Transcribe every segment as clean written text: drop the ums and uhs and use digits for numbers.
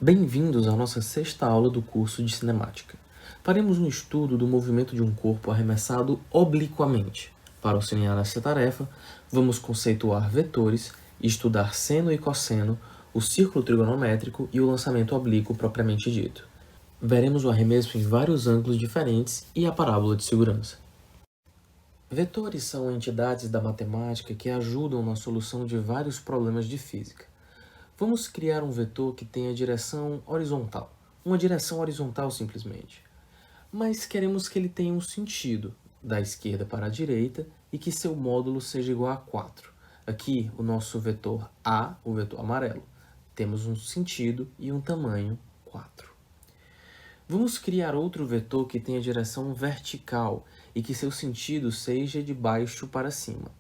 Bem-vindos à nossa sexta aula do curso de Cinemática. Faremos um estudo do movimento de um corpo arremessado obliquamente. Para auxiliar nessa tarefa, vamos conceituar vetores, estudar seno e cosseno, o círculo trigonométrico e o lançamento oblíquo propriamente dito. Veremos o arremesso em vários ângulos diferentes e a parábola de segurança. Vetores são entidades da matemática que ajudam na solução de vários problemas de física. Vamos criar um vetor que tenha direção horizontal. Uma direção horizontal simplesmente. Mas queremos que ele tenha um sentido, da esquerda para a direita, e que seu módulo seja igual a 4. Aqui, o nosso vetor A, o vetor amarelo, temos um sentido e um tamanho 4. Vamos criar outro vetor que tenha direção vertical e que seu sentido seja de baixo para cima,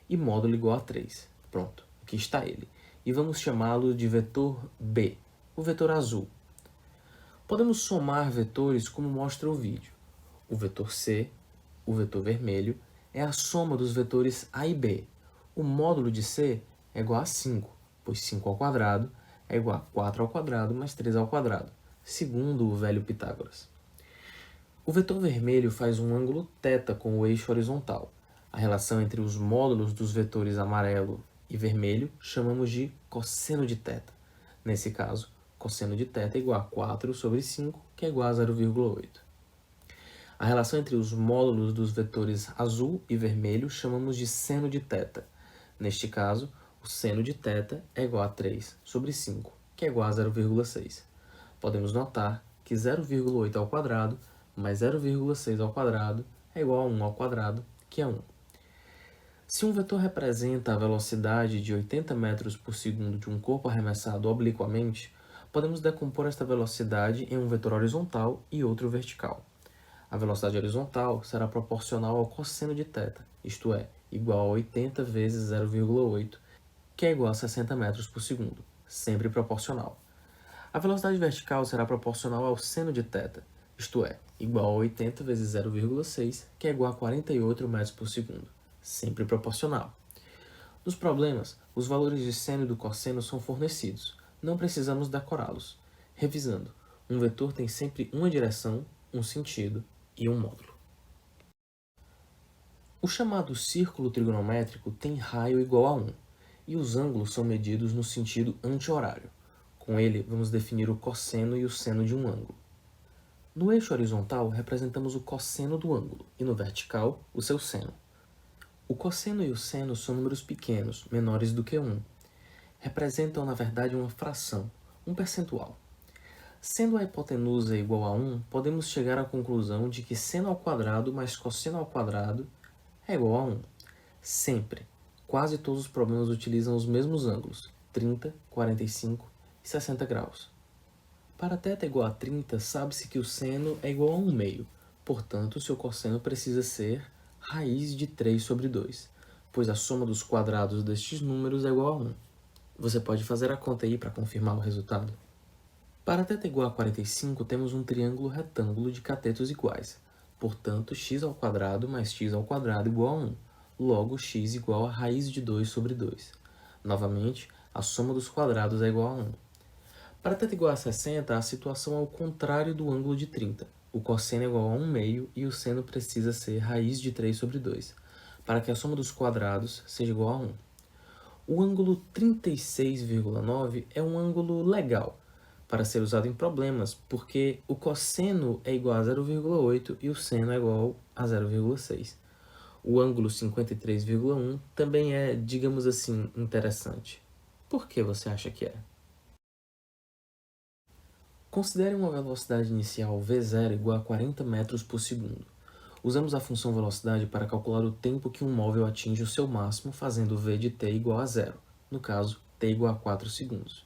e módulo igual a 3. Pronto, aqui está ele. E vamos chamá-lo de vetor B, o vetor azul. Podemos somar vetores como mostra o vídeo. O vetor C, o vetor vermelho, é a soma dos vetores A e B. O módulo de C é igual a 5, pois 5 ao quadrado é igual a 4 ao quadrado mais 3 ao quadrado, segundo o velho Pitágoras. O vetor vermelho faz um ângulo θ com o eixo horizontal. A relação entre os módulos dos vetores amarelo e vermelho chamamos de cosseno de θ. Nesse caso, cosseno de θ é igual a 4 sobre 5, que é igual a 0,8. A relação entre os módulos dos vetores azul e vermelho chamamos de seno de θ. Neste caso, o seno de θ é igual a 3 sobre 5, que é igual a 0,6. Podemos notar que 0,8 ao quadrado mais 0,6 ao quadrado é igual a 1 ao quadrado, que é 1. Se um vetor representa a velocidade de 80 metros por segundo de um corpo arremessado obliquamente, podemos decompor esta velocidade em um vetor horizontal e outro vertical. A velocidade horizontal será proporcional ao cosseno de θ, isto é, igual a 80 vezes 0,8, que é igual a 60 metros por segundo, sempre proporcional. A velocidade vertical será proporcional ao seno de θ, isto é, igual a 80 vezes 0,6, que é igual a 48 metros por segundo, sempre proporcional. Nos problemas, os valores de seno e do cosseno são fornecidos, não precisamos decorá-los. Revisando, um vetor tem sempre uma direção, um sentido e um módulo. O chamado círculo trigonométrico tem raio igual a 1, e os ângulos são medidos no sentido anti-horário. Com ele, vamos definir o cosseno e o seno de um ângulo. No eixo horizontal, representamos o cosseno do ângulo, e no vertical, o seu seno. O cosseno e o seno são números pequenos, menores do que 1. Representam, na verdade, uma fração, um percentual. Sendo a hipotenusa igual a 1, podemos chegar à conclusão de que seno ao quadrado mais cosseno ao quadrado é igual a 1. Sempre. Quase todos os problemas utilizam os mesmos ângulos, 30, 45 e 60 graus. Para θ igual a 30, sabe-se que o seno é igual a 1 meio, portanto, seu cosseno precisa ser raiz de 3 sobre 2, pois a soma dos quadrados destes números é igual a 1. Você pode fazer a conta aí para confirmar o resultado. Para θ igual a 45, temos um triângulo retângulo de catetos iguais, portanto, x ao quadrado mais x ao quadrado igual a 1, logo x igual a raiz de 2 sobre 2. Novamente, a soma dos quadrados é igual a 1. Para θ igual a 60, a situação é o contrário do ângulo de 30. O cosseno é igual a 1 meio e o seno precisa ser raiz de 3 sobre 2, para que a soma dos quadrados seja igual a 1. O ângulo 36,9 é um ângulo legal para ser usado em problemas, porque o cosseno é igual a 0,8 e o seno é igual a 0,6. O ângulo 53,1 também é, digamos assim, interessante. Por que você acha que é? Considere uma velocidade inicial v0 igual a 40 metros por segundo. Usamos a função velocidade para calcular o tempo que um móvel atinge o seu máximo, fazendo v de t igual a 0, no caso, t igual a 4 segundos.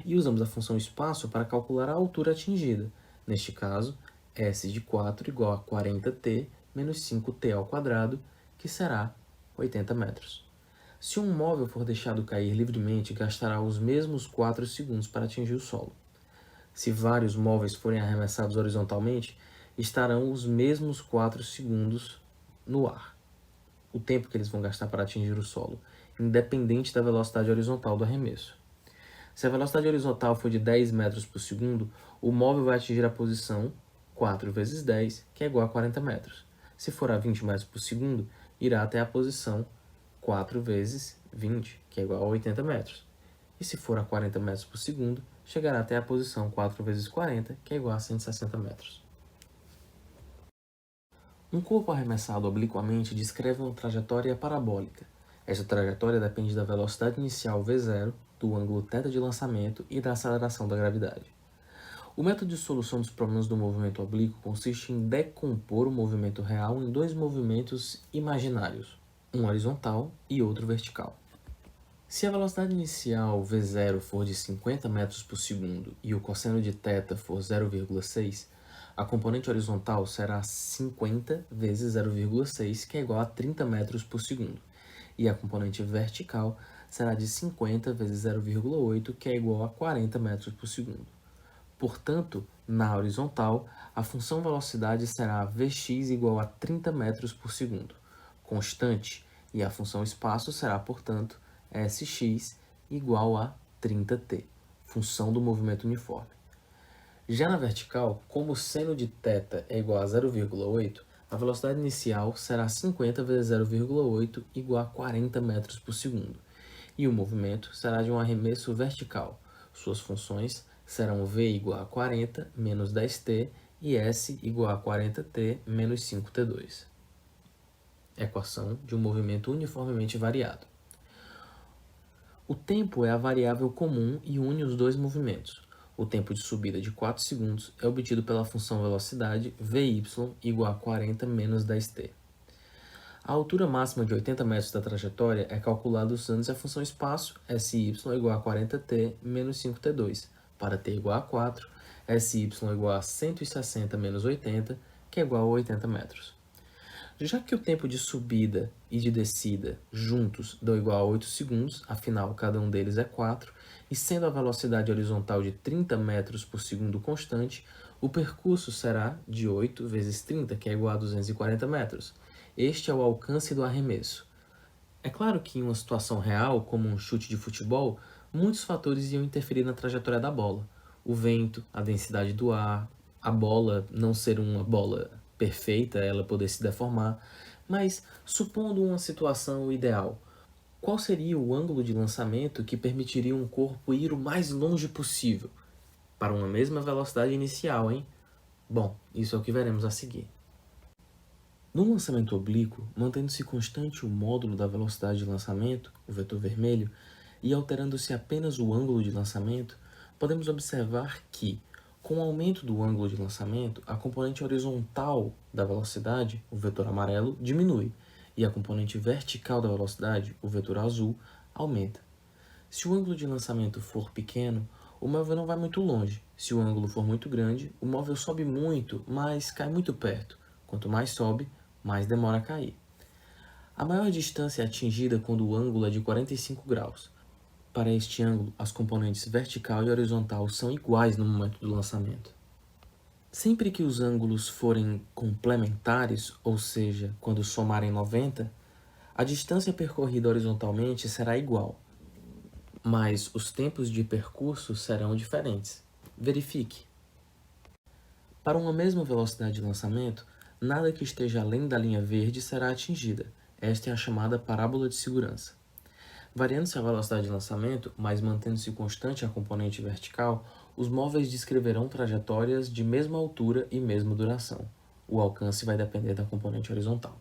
E usamos a função espaço para calcular a altura atingida, neste caso, s de 4 igual a 40t menos 5t ao quadrado, que será 80 metros. Se um móvel for deixado cair livremente, gastará os mesmos 4 segundos para atingir o solo. Se vários móveis forem arremessados horizontalmente, estarão os mesmos 4 segundos no ar. O tempo que eles vão gastar para atingir o solo, independente da velocidade horizontal do arremesso. Se a velocidade horizontal for de 10 metros por segundo, o móvel vai atingir a posição 4 vezes 10, que é igual a 40 metros. Se for a 20 metros por segundo, irá até a posição 4 vezes 20, que é igual a 80 metros. E se for a 40 metros por segundo, chegará até a posição 4 vezes 40, que é igual a 160 metros. Um corpo arremessado obliquamente descreve uma trajetória parabólica. Essa trajetória depende da velocidade inicial v0, do ângulo θ de lançamento e da aceleração da gravidade. O método de solução dos problemas do movimento oblíquo consiste em decompor o movimento real em dois movimentos imaginários, um horizontal e outro vertical. Se a velocidade inicial v0 for de 50 metros por segundo e o cosseno de θ for 0,6, a componente horizontal será 50 vezes 0,6, que é igual a 30 metros por segundo, e a componente vertical será de 50 vezes 0,8, que é igual a 40 metros por segundo. Portanto, na horizontal, a função velocidade será Vx igual a 30 metros por segundo, constante, e a função espaço será, portanto, Sx igual a 30t, função do movimento uniforme. Já na vertical, como o seno de θ é igual a 0,8, a velocidade inicial será 50 vezes 0,8 igual a 40 metros por segundo, e o movimento será de um arremesso vertical. Suas funções serão v igual a 40 menos 10t e s igual a 40t menos 5t2. Equação de um movimento uniformemente variado. O tempo é a variável comum e une os dois movimentos. O tempo de subida de 4 segundos é obtido pela função velocidade Vy igual a 40 menos 10t. A altura máxima de 80 metros da trajetória é calculada usando a função espaço Sy igual a 40t menos 5t2, para t igual a 4, Sy igual a 160 menos 80, que é igual a 80 metros. Já que o tempo de subida e de descida juntos dão igual a 8 segundos, afinal cada um deles é 4, e sendo a velocidade horizontal de 30 metros por segundo constante, o percurso será de 8 vezes 30, que é igual a 240 metros. Este é o alcance do arremesso. É claro que em uma situação real, como um chute de futebol, muitos fatores iam interferir na trajetória da bola. O vento, a densidade do ar, a bola não ser uma bola perfeita, ela poder se deformar. Mas, supondo uma situação ideal, qual seria o ângulo de lançamento que permitiria um corpo ir o mais longe possível? Para uma mesma velocidade inicial, hein? Bom, isso é o que veremos a seguir. No lançamento oblíquo, mantendo-se constante o módulo da velocidade de lançamento, o vetor vermelho, e alterando-se apenas o ângulo de lançamento, podemos observar que, com o aumento do ângulo de lançamento, a componente horizontal da velocidade, o vetor amarelo, diminui, e a componente vertical da velocidade, o vetor azul, aumenta. Se o ângulo de lançamento for pequeno, o móvel não vai muito longe. Se o ângulo for muito grande, o móvel sobe muito, mas cai muito perto. Quanto mais sobe, mais demora a cair. A maior distância é atingida quando o ângulo é de 45 graus. Para este ângulo, as componentes vertical e horizontal são iguais no momento do lançamento. Sempre que os ângulos forem complementares, ou seja, quando somarem 90, a distância percorrida horizontalmente será igual, mas os tempos de percurso serão diferentes. Verifique. Para uma mesma velocidade de lançamento, nada que esteja além da linha verde será atingida. Esta é a chamada parábola de segurança. Variando-se a velocidade de lançamento, mas mantendo-se constante a componente vertical, os móveis descreverão trajetórias de mesma altura e mesma duração. O alcance vai depender da componente horizontal.